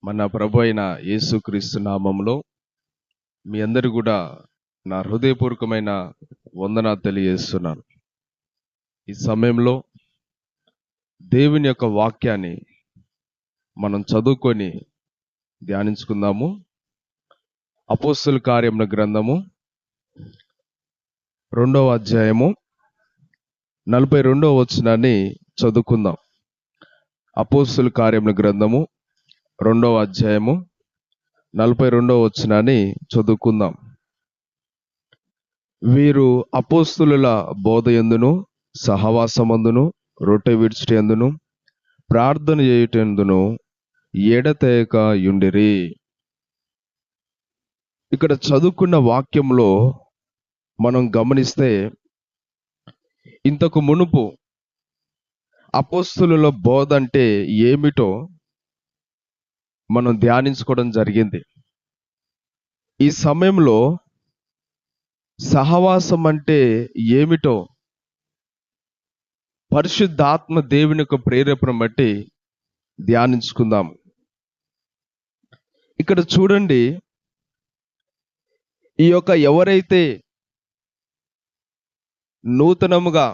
మన ప్రభు అయిన యేసుక్రీస్తు నామములో మీ అందరు కూడా నా హృదయపూర్వకమైన వందనాలు తెలియజేస్తున్నాను. ఈ సమయంలో దేవుని యొక్క వాక్యాన్ని మనం చదువుకొని ధ్యానించుకుందాము. అపోస్తలుల కార్యముల గ్రంథము 2వ అధ్యాయము 42వ వచనాన్ని చదువుకుందాం. అపోస్తలుల కార్యముల గ్రంథము 2వ అధ్యాయము 42వ వచనాన్ని చదువుకుందాం. వీరు అపోస్తలుల బోధయందును సహవాసమందును రొట్టె విడిచుటయందును ప్రార్థన చేయుటయందును ఎడతెగక యుండిరి. ఇక్కడ చదువుకున్న వాక్యంలో మనం గమనిస్తే, ఇంతకు మునుపు అపోస్తలుల బోధ అంటే ఏమిటో మనం ధ్యానించుకోవడం జరిగింది. ఈ సమయంలో సహవాసం అంటే ఏమిటో పరిశుద్ధాత్మ దేవుని యొక్క ప్రేరేపణ బట్టి ధ్యానించుకుందాం. ఇక్కడ చూడండి, ఈ యొక్క ఎవరైతే నూతనముగా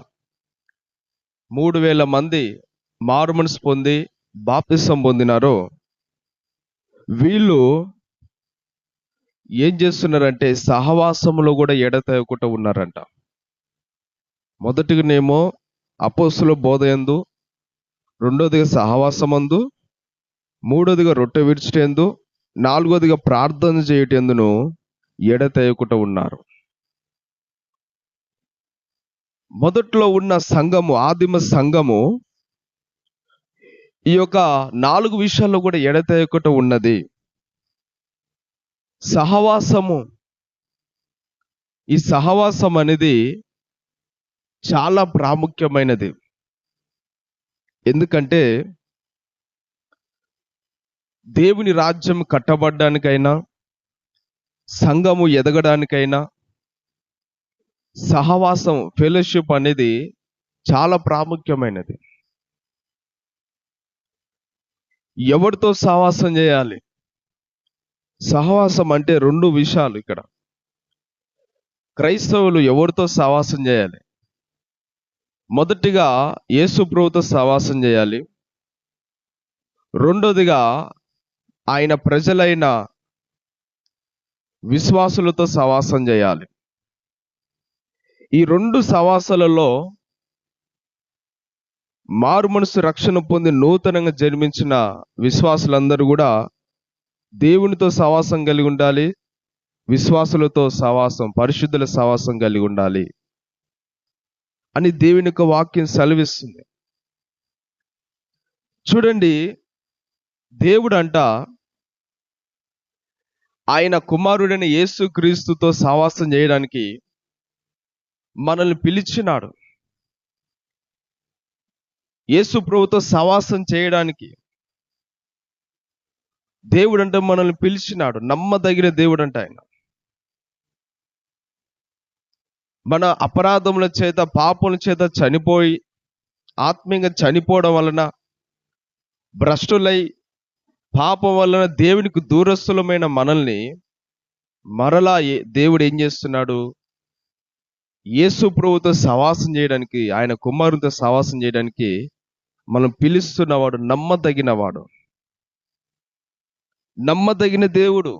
3000 మంది మారుమనసు పొంది బాప్తిసం పొందినారో, వీళ్ళు ఏం చేస్తున్నారంటే సహవాసములో కూడా ఎడతెగకుండా ఉన్నారంట. మొదటిగానేమో అపోస్తలుల బోధయందు, రెండోదిగా సహవాసమందు, మూడోదిగా రొట్టె విడిచుటయందు, నాలుగోదిగా ప్రార్థన చేయుటయందును ఎడతెగకుండా ఉన్నారు. మొదట్లో ఉన్న సంఘము, ఆదిమ సంఘము ఈ యొక్క 4 విషయాల్లో కూడా ఎడతెగకుండా ఉన్నది. సహవాసము, ఈ సహవాసం అనేది చాలా ప్రాముఖ్యమైనది. ఎందుకంటే దేవుని రాజ్యం కట్టబడ్డానికైనా, సంఘము ఎదగడానికైనా సహవాసం, ఫెలోషిప్ అనేది చాలా ప్రాముఖ్యమైనది. ఎవరితో సహవాసం చేయాలి? సహవాసం అంటే 2 విషయాలు. ఇక్కడ క్రైస్తవులు ఎవరితో సహవాసం చేయాలి? మొదటిగా యేసు ప్రభువుతో సహవాసం చేయాలి. రెండోదిగా ఆయన ప్రజలైన విశ్వాసులతో సహవాసం చేయాలి. ఈ 2 సహవాసాలలో మారుమనసు రక్షణ పొంది నూతనంగా జన్మించిన విశ్వాసులందరూ కూడా దేవునితో సహవాసం కలిగి ఉండాలి. విశ్వాసులతో సహవాసం, పరిశుద్ధుల సహవాసం కలిగి ఉండాలి అని దేవుని యొక్క వాక్యం సెలవిస్తుంది. చూడండి, దేవుడు అంట ఆయన కుమారుడైన యేసుక్రీస్తుతో సహవాసం చేయడానికి మనల్ని పిలిచినాడు. యేసు ప్రభుతో సహవాసం చేయడానికి దేవుడు అంటే మనల్ని పిలిచినాడు. నమ్మదగిన దేవుడు అంట ఆయన. మన అపరాధముల చేత, పాపముల చేత చనిపోయి, ఆత్మీయంగా చనిపోవడం వలన, భ్రష్టులై పాపం వలన దేవునికి దూరస్తులమైన మనల్ని మరలా దేవుడు ఏం చేస్తున్నాడు? యేసు ప్రభుతో సహవాసం చేయడానికి, ఆయన కుమారునితో సహవాసం చేయడానికి మనం పిలుస్తున్నవాడు నమ్మదగినవాడు, నమ్మదగిన దేవుడు.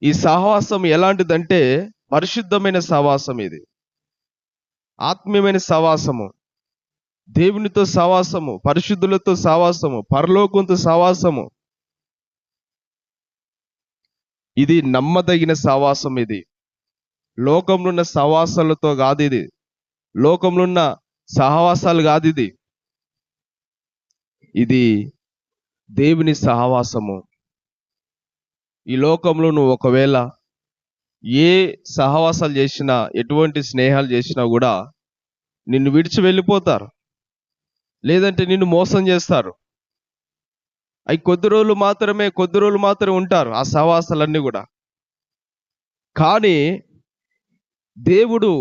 ఈ సహవాసం ఎలాంటిదంటే పరిశుద్ధమైన సహవాసం. ఇది ఆత్మీయమైన సహవాసము, దేవునితో సహవాసము, పరిశుద్ధులతో సహవాసము, పరలోకంతో సహవాసము. ఇది నమ్మదగిన సహవాసం. ఇది లోకంలో ఉన్న సహవాసాలతో కాదు, ఇది లోకంలో ఉన్న సహవాసాలు కాదు. ఇది దేవుని సహవాసము. ఈ లోకంలో నువ్వు ఒకవేళ ఏ సహవాసాలు చేసినా, ఎటువంటి స్నేహాలు చేసినా కూడా నిన్ను విడిచి వెళ్ళిపోతారు, లేదంటే నిన్ను మోసం చేస్తారు. అవి కొద్ది రోజులు మాత్రమే ఉంటారు ఆ సహవాసాలన్నీ కూడా. కానీ దేవుడు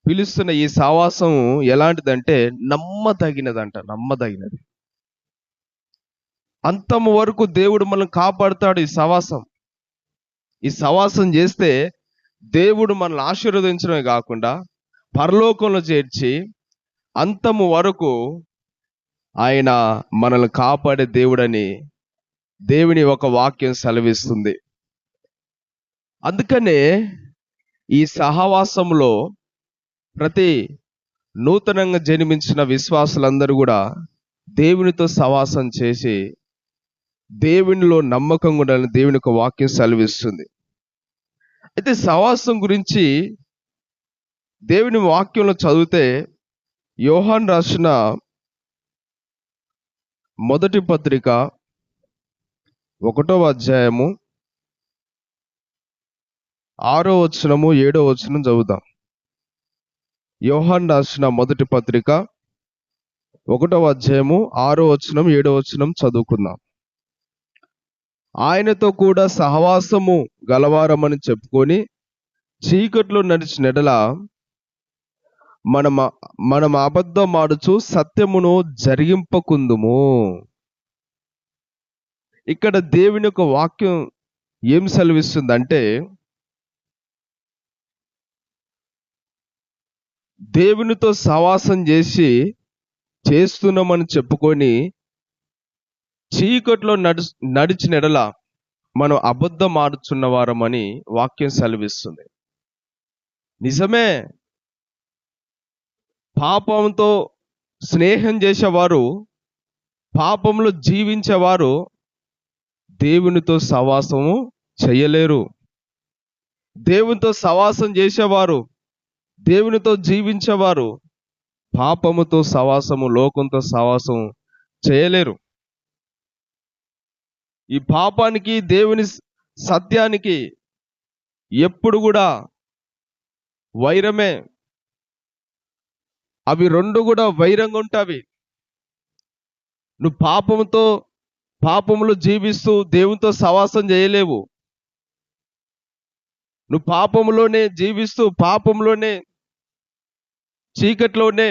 పిలుస్తున్న ఈ సహవాసం ఎలాంటిదంటే నమ్మదగినదంట. నమ్మదగినది. అంతము వరకు దేవుడు మనల్ని కాపాడుతాడు. ఈ సవాసం చేస్తే దేవుడు మనల్ని ఆశీర్వదించడమే కాకుండా పరలోకంలో చేర్చి అంతము వరకు ఆయన మనల్ని కాపాడే దేవుడని దేవుని ఒక వాక్యం సెలవిస్తుంది. అందుకనే ఈ సహవాసంలో ప్రతి నూతనంగా జన్మించిన విశ్వాసులందరూ కూడా దేవునితో సహవాసం చేసి దేవునిలో నమ్మకంగా ఉండాలని దేవుని యొక్క వాక్యం సెలవిస్తుంది. అయితే సహవాసం గురించి దేవుని వాక్యంలో చదివితే యోహాను రాసిన మొదటి పత్రిక 1వ అధ్యాయము 6వ వచనము 7వ వచనం చదువుదాం. యోహాను రాసిన మొదటి పత్రిక 1వ అధ్యాయము 6వ వచనం 7వ వచనం చదువుకుందాం. ఆయనతో కూడా సహవాసము గలవారమని చెప్పుకొని చీకట్లో నడిచిన ఎడల మనం అబద్ధం ఆడుచు సత్యమును జరిగింపకుందుము. ఇక్కడ దేవుని యొక్క వాక్యం ఏం సెలవిస్తుందంటే, దేవునితో సహవాసం చేస్తున్నామని చెప్పుకొని చీకట్లో నడిచిన ఎడల మనం అబద్ధం ఆడుచున్న వారమని వాక్యం సెలవిస్తుంది. నిజమే, పాపంతో స్నేహం చేసేవారు, పాపంలో జీవించేవారు దేవునితో సహవాసము చేయలేరు. దేవునితో సహవాసం చేసేవారు, దేవునితో జీవించేవారు పాపముతో సహవాసము, లోకంతో సహవాసం చేయలేరు. ఈ పాపానికి దేవుని సత్యానికి ఎప్పుడు కూడా వైరమే. అవి రెండు కూడా వైరంగా ఉంటావి. నువ్వు పాపములో జీవిస్తూ దేవునితో సహవాసం చేయలేవు. నువ్వు పాపములోనే జీవిస్తూ పాపంలోనే చీకట్లోనే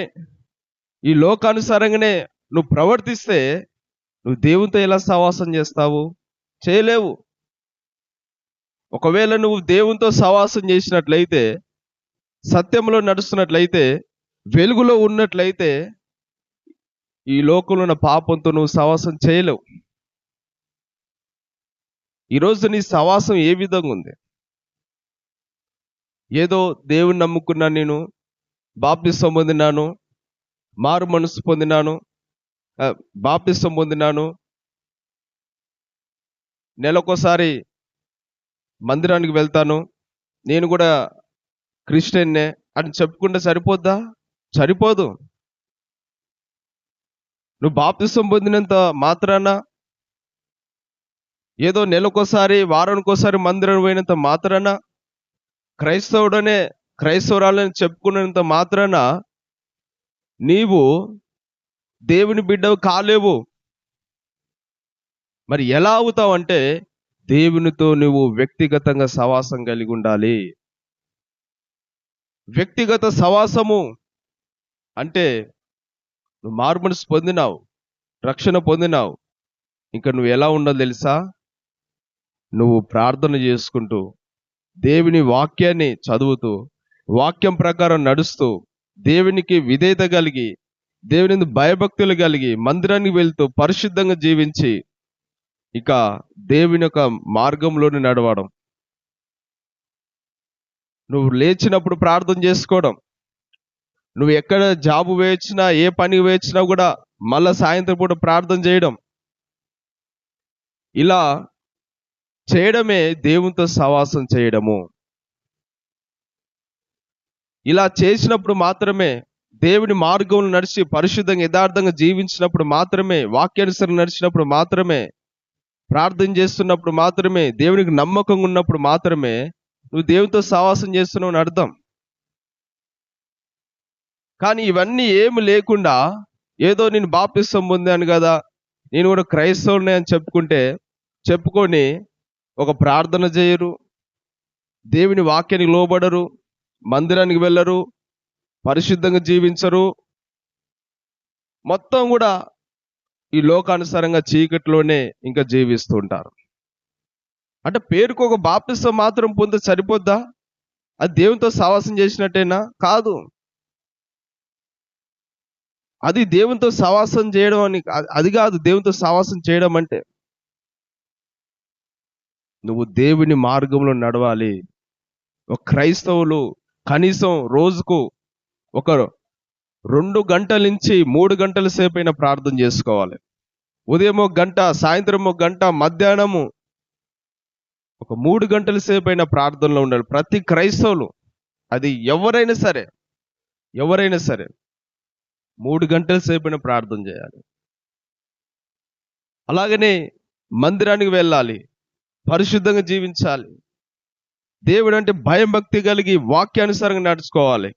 ఈ లోకానుసారంగానే నువ్వు ప్రవర్తిస్తే నువ్వు దేవునితో ఎలా సహవాసం చేస్తావు? చేయలేవు. ఒకవేళ నువ్వు దేవునితో సహవాసం చేసినట్లయితే, సత్యంలో నడుస్తున్నట్లయితే, వెలుగులో ఉన్నట్లయితే ఈ లోకంలో ఉన్న పాపంతో నువ్వు సహవాసం చేయలేవు. ఈరోజు నీ సహవాసం ఏ విధంగా ఉంది? ఏదో దేవుని నమ్ముకున్నాను, నేను బాప్తిసం పొందినాను, మారు మనసు పొందినాను, బాప్తిసం పొందినాను, నెలకోసారి మందిరానికి వెళ్తాను, నేను కూడా క్రిస్టియన్నే అని చెప్పుకుంటే సరిపోద్దా? సరిపోదు. నువ్వు బాప్తిసం పొందినంత మాత్రాన, ఏదో నెలకోసారి వారానికోసారి మందిరం పోయినంత మాత్రాన, క్రైస్తవురాలని చెప్పుకున్నంత మాత్రాన నీవు దేవుని బిడ్డవు కాలేవు. మరి ఎలా అవుతావు అంటే, దేవునితో నువ్వు వ్యక్తిగతంగా సహవాసం కలిగి ఉండాలి. వ్యక్తిగత సహవాసము అంటే నువ్వు మారుమనసు పొందినావు, రక్షణ పొందినావు, ఇంకా నువ్వు ఎలా ఉండాలి తెలుసా? నువ్వు ప్రార్థన చేసుకుంటూ, దేవుని వాక్యాన్ని చదువుతూ, వాక్యం ప్రకారం నడుస్తూ, దేవునికి విధేయత కలిగి, దేవుని భయభక్తులు కలిగి, మందిరానికి వెళ్తూ పరిశుద్ధంగా జీవించి ఇక దేవుని యొక్క మార్గంలోనే నడవడం. నువ్వు లేచినప్పుడు ప్రార్థన చేసుకోవడం, నువ్వు ఎక్కడ జాబు వేయించినా, ఏ పని వేయించినా కూడా మళ్ళా సాయంత్రం పూట ప్రార్థన చేయడం. ఇలా చేయడమే దేవునితో సహవాసం చేయడము. ఇలా చేసినప్పుడు మాత్రమే, దేవుని మార్గంలో నడిచి పరిశుద్ధంగా యథార్థంగా జీవించినప్పుడు మాత్రమే, వాక్యానుసరణ నడిచినప్పుడు మాత్రమే, ప్రార్థన చేస్తున్నప్పుడు మాత్రమే, దేవునికి నమ్మకంగా ఉన్నప్పుడు మాత్రమే నువ్వు దేవునితో సహవాసం చేస్తున్నావు అని అర్థం. కానీ ఇవన్నీ ఏమి లేకుండా, ఏదో నేను బాప్తిసం పొందాను కదా, నేను కూడా క్రైస్తవునే అని చెప్పుకొని ఒక ప్రార్థన చేయరు, దేవుని వాక్యానికి లోబడరు, మందిరానికి వెళ్ళరు, పరిశుద్ధంగా జీవించరు, మొత్తం కూడా ఈ లోకానుసారంగా చీకటిలోనే ఇంకా జీవిస్తూ ఉంటారు. అంటే పేరుకు ఒక బాప్తిసం మాత్రం పొంది సరిపోద్దా? అది దేవునితో సహవాసం చేసినట్టేనా? కాదు. అది దేవునితో సహవాసం చేయడం అని అది కాదు దేవునితో సహవాసం చేయడం అంటే. నువ్వు దేవుని మార్గంలో నడవాలి. ఒక క్రైస్తవులు కనీసం రోజుకు ఒక 2 గంటల నుంచి 3 గంటల సేపైనా ప్రార్థన చేసుకోవాలి. ఉదయం 1 గంట, సాయంత్రం 1 గంట, మధ్యాహ్నము ఒక 3 గంటల సేపైనా ప్రార్థనలో ఉండాలి. ప్రతి క్రైస్తవులు, అది ఎవరైనా సరే, ఎవరైనా సరే 3 గంటల సేపైనా ప్రార్థన చేయాలి. అలాగనే మందిరానికి వెళ్ళాలి, పరిశుద్ధంగా జీవించాలి. దేవుడు అంటే భయం భక్తి కలిగి వాక్యానుసారంగా నడుచుకోవాలి,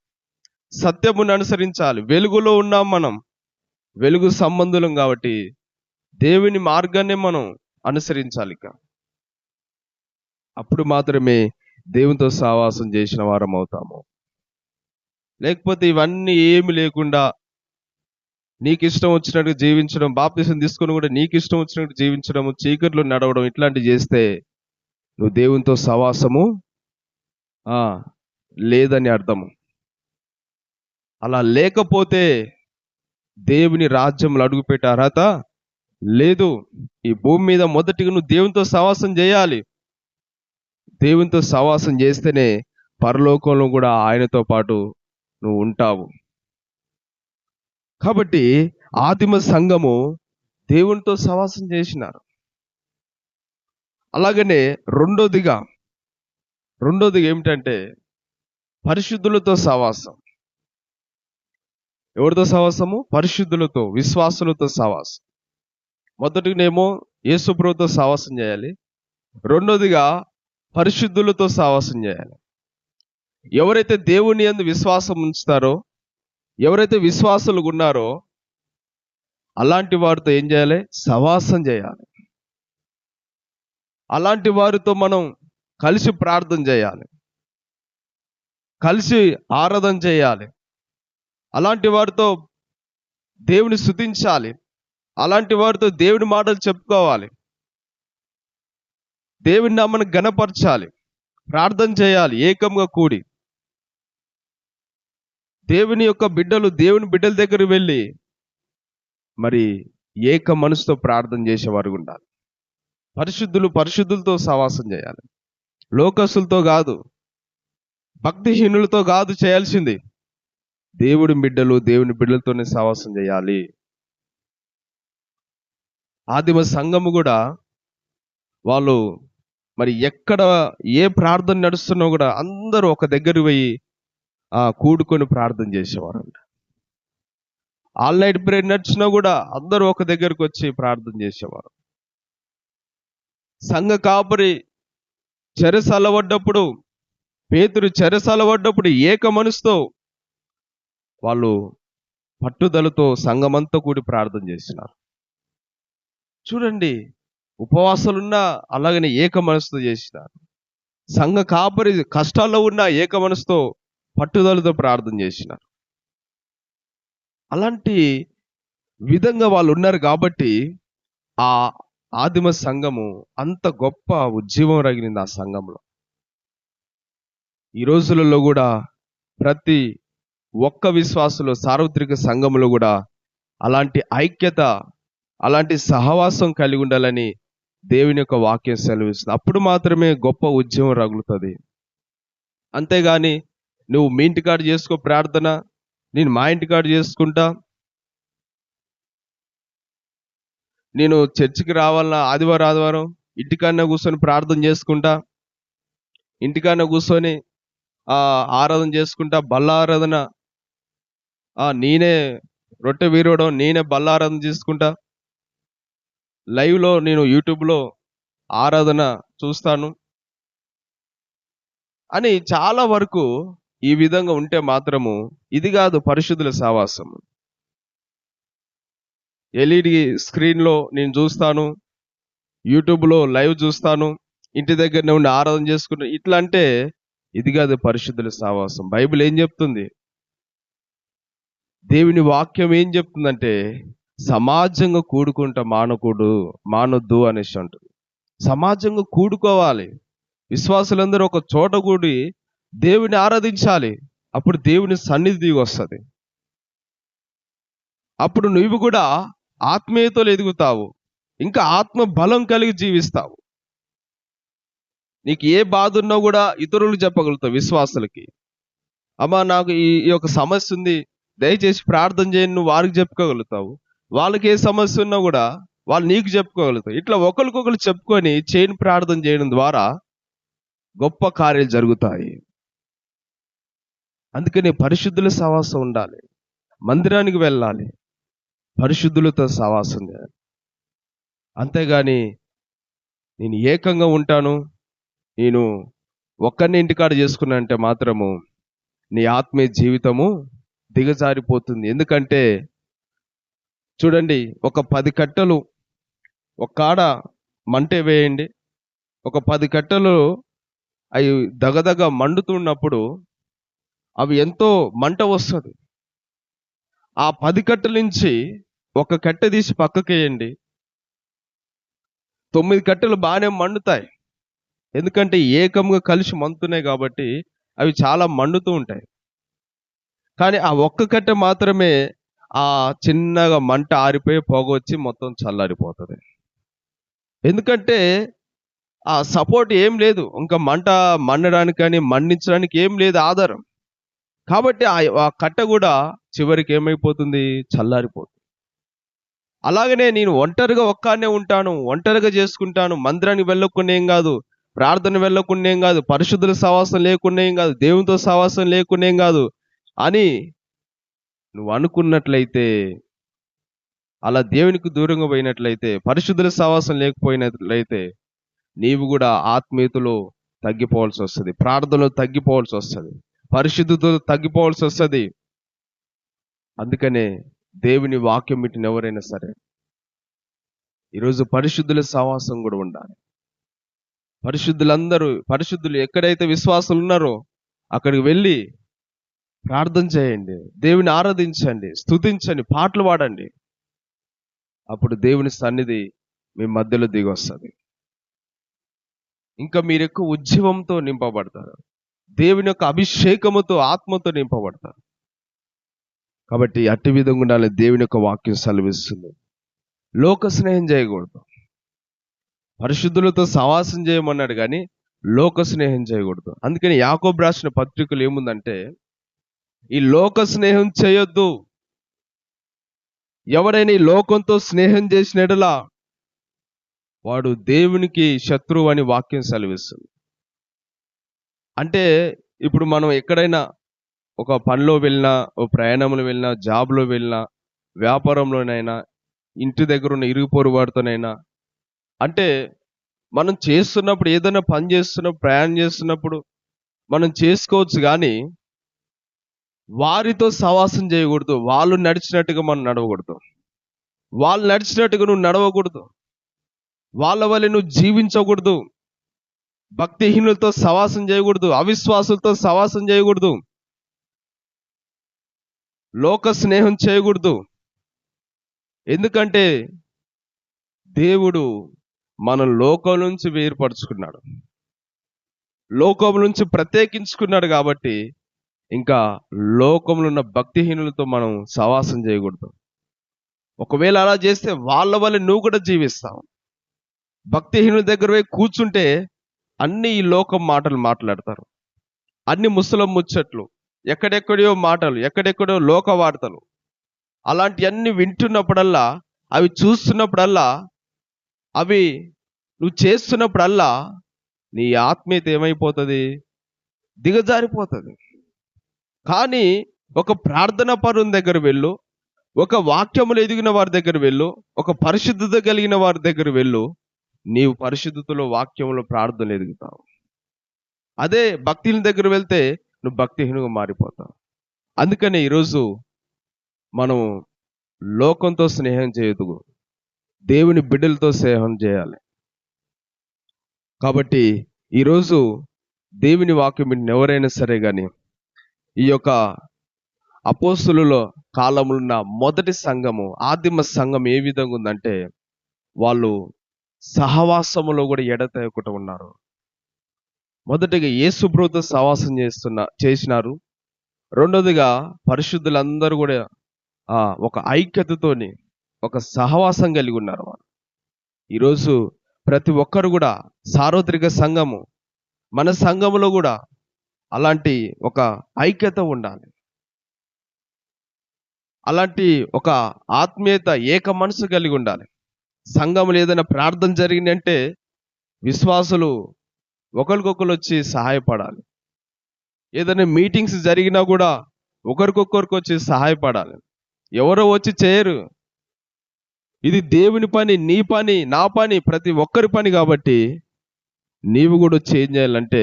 సత్యమును అనుసరించాలి. వెలుగులో ఉన్నాం మనం, వెలుగు సంబంధులం కాబట్టి దేవుని మార్గాన్ని మనం అనుసరించాలి. ఇక అప్పుడు మాత్రమే దేవునితో సహవాసం చేసిన వారం అవుతాము. లేకపోతే ఇవన్నీ ఏమి లేకుండా నీకు ఇష్టం వచ్చినట్టు జీవించడం, బాప్తిసం తీసుకొని కూడా నీకు ఇష్టం వచ్చినట్టు జీవించడం, చీకట్లో నడవడం, ఇట్లాంటివి చేస్తే నువ్వు దేవునితో సహవాసము లేదని అర్థము. అలా లేకపోతే దేవుని రాజ్యంలో అడుగుపెట్టే అర్హత లేదు. ఈ భూమి మీద మొదటిగా నువ్వు దేవునితో సహవాసం చేయాలి. దేవునితో సహవాసం చేస్తేనే పరలోకంలో కూడా ఆయనతో పాటు నువ్వు ఉంటావు. కాబట్టి ఆదిమ సంఘము దేవునితో సహవాసం చేసినారు. అలాగనే రెండోదిగా ఏమిటంటే పరిశుద్ధులతో సహవాసం. ఎవరితో సహవాసము? పరిశుద్ధులతో, విశ్వాసులతో సహవాసం. మొదటినేమో యేసు ప్రభువుతో సహవాసం చేయాలి. రెండోదిగా పరిశుద్ధులతో సహవాసం చేయాలి. ఎవరైతే దేవుని యందు విశ్వాసం ఉంచుతారో, ఎవరైతే విశ్వాసులుగా ఉన్నారో అలాంటి వారితో ఏం చేయాలి? సహవాసం చేయాలి. అలాంటి వారితో మనం కలిసి ప్రార్థన చేయాలి, కలిసి ఆరాధన చేయాలి. అలాంటి వారితో దేవుని స్తుతించాలి. అలాంటి వారితో దేవుని మాటలు చెప్పుకోవాలి. దేవుని నామమును ఘనపరచాలి, ప్రార్థన చేయాలి ఏకంగా కూడి. దేవుని బిడ్డల దగ్గర వెళ్ళి మరి ఏక మనసుతో ప్రార్థన చేసేవారు ఉండాలి. పరిశుద్ధులతో సహవాసం చేయాలి. లోకస్తులతో కాదు, భక్తిహీనులతో కాదు చేయాల్సింది. దేవుని బిడ్డలతోనే సహవాసం చేయాలి. ఆదిమ సంఘము కూడా వాళ్ళు మరి ఎక్కడ ఏ ప్రార్థన నడుస్తున్నా కూడా అందరూ ఒక దగ్గర పోయి కూడుకొని ప్రార్థన చేసేవారంట. ఆల్ నైట్ ప్రేయర్ నడిచినా కూడా అందరూ ఒక దగ్గరకు వచ్చి ప్రార్థన చేసేవారు. సంఘ కాపరి చెరసాలబడ్డప్పుడు, పేతురు చెరసాలబడ్డప్పుడు ఏక మనసుతో వాళ్ళు పట్టుదలతో సంఘమంతా కూడి ప్రార్థన చేసినారు. చూడండి, ఉపవాసాలున్నా అలాగనే ఏక మనసుతో చేసినారు. సంఘ కాపరి కష్టాల్లో ఉన్న ఏక మనసుతో పట్టుదలతో ప్రార్థన చేసినారు. అలాంటి విధంగా వాళ్ళు ఉన్నారు కాబట్టి ఆ ఆదిమ సంఘము అంత గొప్ప ఉజ్జీవం రగిలింది ఆ సంఘంలో. ఈ రోజులలో కూడా ప్రతి ఒక్క విశ్వాసులు, సార్వత్రిక సంఘములో కూడా అలాంటి ఐక్యత, అలాంటి సహవాసం కలిగి ఉండాలని దేవుని యొక్క వాక్యం సెలవిస్తుంది. అప్పుడు మాత్రమే గొప్ప ఉద్యమం రగులుతుంది. అంతేగాని నువ్వు మీ ఇంటికాడ చేసుకో ప్రార్థన, నేను మా ఇంటికాడ చేసుకుంటా, నేను చర్చికి రావాలన్నా ఆదివారం ఇంటికాడనే కూర్చొని ప్రార్థన చేసుకుంటా, ఇంటికాడనే కూర్చొని ఆరాధన చేసుకుంటా, బల్లారాధన, నేనే రొట్టె వీరవడం, నేనే బల్లారాధన చేసుకుంటా, లైవ్లో నేను యూట్యూబ్లో ఆరాధన చూస్తాను అని చాలా వరకు ఈ విధంగా ఉంటే మాత్రము ఇది కాదు పరిశుద్ధుల సహవాసం. ఎల్ఈడి స్క్రీన్లో నేను చూస్తాను, యూట్యూబ్లో లైవ్ చూస్తాను, ఇంటి దగ్గరనే ఉండి ఆరాధన చేసుకుంటాను, ఇట్లా అంటే ఇది కాదు పరిశుద్ధుల సహవాసం. బైబిల్ ఏం చెప్తుంది? దేవుని వాక్యం ఏం చెప్తుందంటే సమాజంగా కూడుకుంటా మానొద్దు అనేసి అంటుంది. సమాజంగా కూడుకోవాలి. విశ్వాసులందరూ ఒక చోట కూడి దేవుని ఆరాధించాలి. అప్పుడు దేవుని సన్నిధి దిగి వస్తుంది. అప్పుడు నువ్వు కూడా ఆత్మీయతలో ఎదుగుతావు, ఇంకా ఆత్మ బలం కలిగి జీవిస్తావు. నీకు ఏ బాధ ఉన్నా కూడా ఇతరులకు చెప్పగలుగుతావు. విశ్వాసులకి, అమ్మా నాకు ఈ ఈ యొక్క సమస్య ఉంది, దయచేసి ప్రార్థన చేయని నువ్వు వారికి చెప్పుకోగలుగుతావు. వాళ్ళకి ఏ సమస్య ఉన్నా కూడా వాళ్ళు నీకు చెప్పుకోగలుగుతావు. ఇట్లా ఒకరికొకరు చెప్పుకొని చేయని ప్రార్థన చేయడం ద్వారా గొప్ప కార్యాలు జరుగుతాయి. అందుకని పరిశుద్ధుల సహవాసం ఉండాలి. మందిరానికి వెళ్ళాలి, పరిశుద్ధులతో సహవాసం చేయాలి. అంతేగాని నేను ఏకంగా ఉంటాను, నేను ఒక్కరిని ఇంటికాడ చేసుకున్నా అంటే మాత్రము నీ ఆత్మీయ జీవితము దిగజారిపోతుంది. ఎందుకంటే చూడండి, ఒక 10 కట్టెలు ఒక కాడ మంటే వేయండి, ఒక 10 కట్టెలు అవి దగదగ మండుతున్నప్పుడు అవి ఎంతో మంట వస్తుంది. ఆ 10 కట్టెల నుంచి ఒక కట్టె తీసి పక్కకేయండి, 9 కట్టెలు బాగానే మండుతాయి. ఎందుకంటే ఏకంగా కలిసి మండుతున్నాయి కాబట్టి అవి చాలా మండుతూ ఉంటాయి. కానీ ఆ ఒక్క కట్టె మాత్రమే ఆ చిన్నగా మంట ఆరిపోయి పొగ వచ్చి మొత్తం చల్లారిపోతుంది. ఎందుకంటే ఆ సపోర్ట్ ఏం లేదు, ఇంకా మంట మండడానికి కానీ మండించడానికి ఏం లేదు ఆధారం. కాబట్టి ఆ కట్టె కూడా చివరికి ఏమైపోతుంది, చల్లారిపోతుంది. అలాగనే నేను ఒంటరిగా ఒక్కనే ఉంటాను, ఒంటరిగా చేసుకుంటాను, మందిరానికి వెళ్ళకుండా ఏం కాదు, ప్రార్థన వెళ్ళకుండా ఏం కాదు, పరిశుద్ధుల సహవాసం లేకుండా ఏం కాదు, దేవునితో సహవాసం లేకుండా ఏం కాదు అని నువ్వు అనుకున్నట్లయితే, అలా దేవునికి దూరంగా పోయినట్లయితే, పరిశుద్ధుల సహవాసం లేకపోయినట్లయితే నీవు కూడా ఆత్మీయతలో తగ్గిపోవాల్సి వస్తుంది, ప్రార్థనలో తగ్గిపోవాల్సి వస్తుంది, పరిశుద్ధతలో తగ్గిపోవాల్సి వస్తుంది. అందుకనే దేవుని వాక్యం వింటున్న ఎవరైనా సరే ఈరోజు పరిశుద్ధుల సహవాసం కూడా ఉండాలి. పరిశుద్ధులు ఎక్కడైతే విశ్వాసులు ఉన్నారో అక్కడికి వెళ్ళి ప్రార్థన చేయండి, దేవుని ఆరాధించండి, స్తుతించండి, పాటలు పాడండి. అప్పుడు దేవుని సన్నిధి మీ మధ్యలో దిగి వస్తుంది. ఇంకా మీరు ఎక్కువ ఉజ్జీవంతో నింపబడతారు, దేవుని యొక్క అభిషేకముతో, ఆత్మతో నింపబడతారు. కాబట్టి అట్టి విధంగా ఉండాలి. దేవుని యొక్క వాక్యం సెలవిస్తుంది. లోక స్నేహం చేయకూడదు. పరిశుద్ధులతో సహవాసం చేయమన్నాడు కానీ లోక స్నేహం చేయకూడదు. అందుకని యాకోబు రాసిన పత్రికలు ఏముందంటే, ఈ లోక స్నేహం చేయొద్దు. ఎవరైనా ఈ లోకంతో స్నేహం చేసిన యెడల వాడు దేవునికి శత్రువు అని వాక్యం సెలవిస్తుంది. అంటే ఇప్పుడు మనం ఎక్కడైనా ఒక పనిలో వెళ్ళినా, ఓ ప్రయాణంలో వెళ్ళినా, జాబ్లో వెళ్ళినా, వ్యాపారంలోనైనా, ఇంటి దగ్గర ఉన్న ఇరుగు పొరుగు వాడితోనైనా, అంటే మనం చేస్తున్నప్పుడు, ఏదైనా పని చేస్తున్నప్పుడు, ప్రయాణం చేస్తున్నప్పుడు మనం చేసుకోవచ్చు, కానీ వారితో సహవాసం చేయకూడదు. వాళ్ళు నడిచినట్టుగా మనం నడవకూడదు, వాళ్ళు నడిచినట్టుగా నువ్వు నడవకూడదు, వాళ్ళ వల్ల నువ్వు జీవించకూడదు, భక్తిహీనులతో సహవాసం చేయకూడదు, అవిశ్వాసులతో సహవాసం చేయకూడదు, లోక స్నేహం చేయకూడదు. ఎందుకంటే దేవుడు మనం లోకం నుంచి వేరుపరుచుకున్నాడు, లోకం నుంచి ప్రత్యేకించుకున్నాడు. కాబట్టి ఇంకా లోకంలో ఉన్న భక్తిహీనులతో మనం సహవాసం చేయకూడదు. ఒకవేళ అలా చేస్తే వాళ్ళ వల్ల నువ్వు కూడా జీవిస్తావు. భక్తిహీనుల దగ్గర పోయి కూర్చుంటే అన్ని ఈ లోకం మాటలు మాట్లాడతారు, అన్ని ముసలం ముచ్చట్లు, ఎక్కడెక్కడో మాటలు, ఎక్కడెక్కడో లోక వార్తలు. అలాంటివన్నీ వింటున్నప్పుడల్లా, అవి చూస్తున్నప్పుడల్లా, అవి నువ్వు చేస్తున్నప్పుడల్లా నీ ఆత్మీయత ఏమైపోతుంది, దిగజారిపోతుంది. కానీ ఒక ప్రార్థన పరుని దగ్గర వెళ్ళు, ఒక వాక్యములు ఎదిగిన వారి దగ్గర వెళ్ళు, ఒక పరిశుద్ధత కలిగిన వారి దగ్గర వెళ్ళు, నీవు పరిశుద్ధతలో, వాక్యంలో, ప్రార్థనలు ఎదుగుతావు. అదే భక్తిహీన దగ్గర వెళ్తే నువ్వు భక్తిహీనుగా మారిపోతావు. అందుకనే ఈరోజు మనం లోకంతో స్నేహం చేయదు, దేవుని బిడ్డలతో స్నేహం చేయాలి. కాబట్టి ఈరోజు దేవుని వాక్యం ఎవరైనా సరే కానీ ఈ యొక్క అపోస్తులుల కాలంలో ఉన్న మొదటి సంఘము, ఆదిమ సంఘం ఏ విధంగా ఉందంటే వాళ్ళు సహవాసములో కూడా ఎడతెగకుండా ఉన్నారు. మొదటిగా యేసుప్రభుతో సహవాసం చేసినారు. రెండోదిగా పరిశుద్ధులందరూ కూడా ఒక ఐక్యతతోని ఒక సహవాసం కలిగి ఉన్నారు వాళ్ళు. ఈరోజు ప్రతి ఒక్కరు కూడా సార్వత్రిక సంఘము, మన సంఘములో కూడా అలాంటి ఒక ఐక్యత ఉండాలి. అలాంటి ఒక ఆత్మీయత, ఏక మనసు కలిగి ఉండాలి. సంఘములో ఏదైనా ప్రార్థన జరిగిందంటే విశ్వాసులు ఒకరికొకరు వచ్చి సహాయపడాలి. ఏదైనా మీటింగ్స్ జరిగినా కూడా ఒకరికొకరికి వచ్చి సహాయపడాలి. ఎవరో వచ్చి చేయరు. ఇది దేవుని పని, నీ పని, నా పని, ప్రతి ఒక్కరి పని. కాబట్టి నీవు కూడా చేంజ్ చేయాలంటే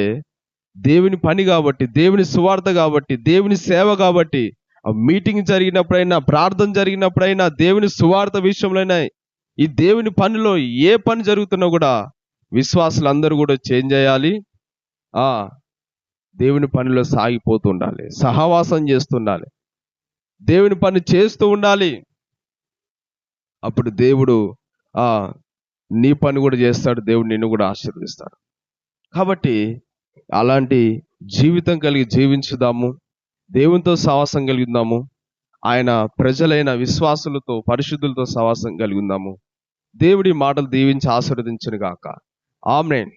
దేవుని పని కాబట్టి, దేవుని సువార్త కాబట్టి, దేవుని సేవ కాబట్టి, మీటింగ్ జరిగినప్పుడైనా, ప్రార్థన జరిగినప్పుడైనా, దేవుని సువార్త విషయంలోనైనా, ఈ దేవుని పనిలో ఏ పని జరుగుతున్నా కూడా విశ్వాసులందరూ కూడా చేంజ్ చేయాలి. దేవుని పనిలో సాగిపోతూ ఉండాలి, సహవాసం చేస్తుండాలి, దేవుని పని చేస్తూ ఉండాలి. అప్పుడు దేవుడు నీ పని కూడా చేస్తాడు, దేవుడు నిన్ను కూడా ఆశీర్వదిస్తాడు. కాబట్టి అలాంటి జీవితం కలిగి జీవించుదాము, దేవునితో సహవాసం కలిగిందాము, ఆయన ప్రజలైన విశ్వాసులతో, పరిశుద్ధులతో సహవాసం కలిగిందాము. దేవుడి మాటలు దీవించి ఆశీర్వదించును గాక. ఆమేన్.